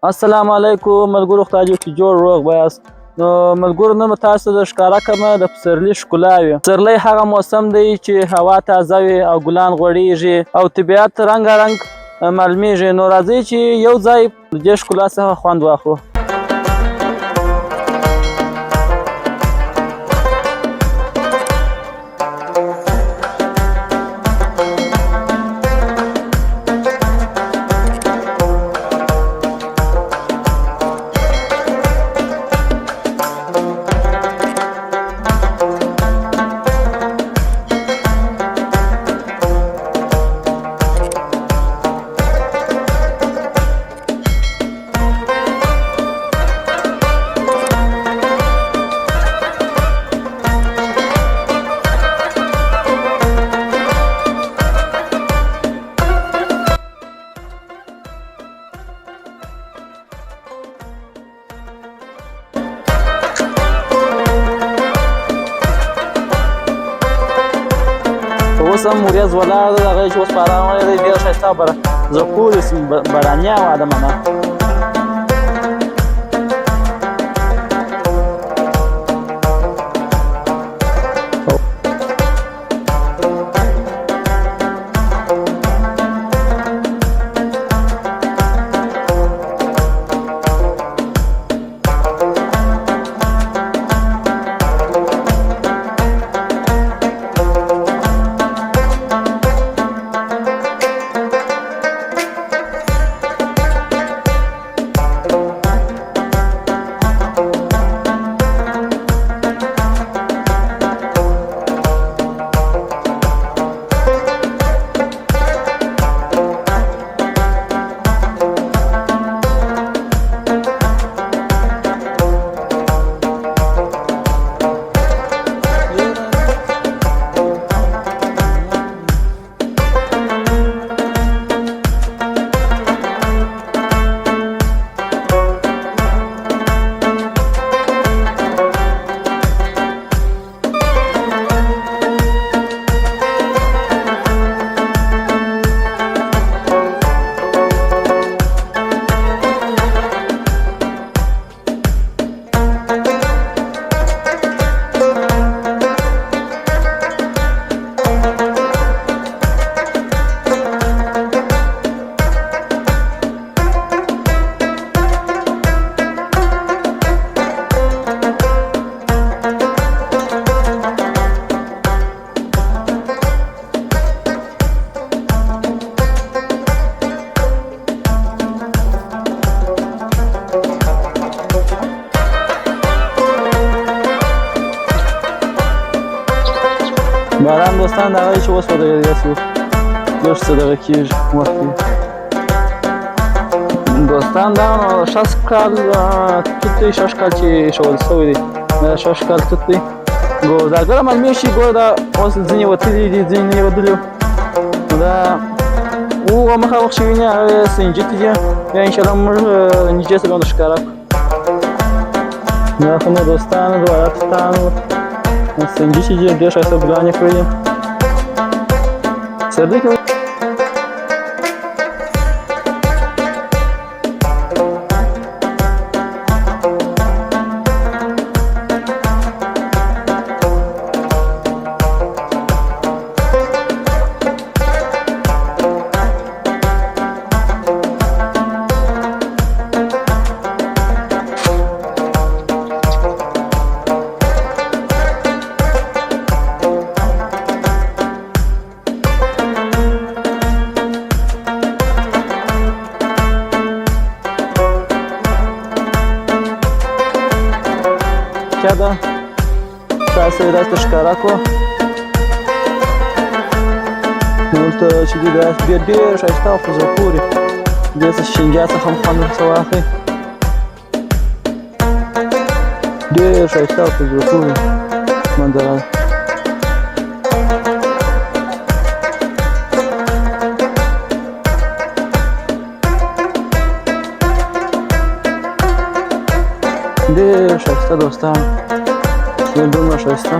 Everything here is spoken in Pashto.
السلام علیکم ملګرو، خدای دې وکړي جوړ روغ به یاست. نو ملګرو، نن به تاسو ته ښکاره کړمه د پسرلي ښکلاوې. پسرلی هغه موسم دی چې هوا تازه وي او ګلان غوړېږي او طبیعت رنګارنګ معلومیږي. نو راځئ چې یو ځای د دې ښکلا څخه خوند واخلو. اوس هم ورېځ ولاړه ده، هغه چې اوس باران وریږي ډېر ښایسته زه پورې سم باراني هوا ده منه. باران دوستان دغه چې اوس ودرېږي داسې لږ څه دغه کېږي وخت کې دوستان دا نو شخص کال توت دی، شش کال چې ایښودل شوی دی دا شش کال توت دی. ګورداګره معلومېږي چې ګور دا اوس ځینې وتلي دي ځینې یې ودلي نو دا هغه مخامخ شوي نه هغه سنجتې دي بیا انشاءالله موږ نږدې سره به ښکاره کړو. دا خو نو دوستانو روایتتانو سنجي چې ډېر ښایسته ګلان یې کړي دي پسرلي کې چا ده تاسو یې داسې ښکاره کړو دلته چې دي داسې ډېر ښایسته او په زړه پورې دې شینجا څخه هم خوند ورڅه واخلئ ډېر ښایسته او په زړه پورې منظره ده. ډېر ښایسته دوستان ډېر دومره ښایسته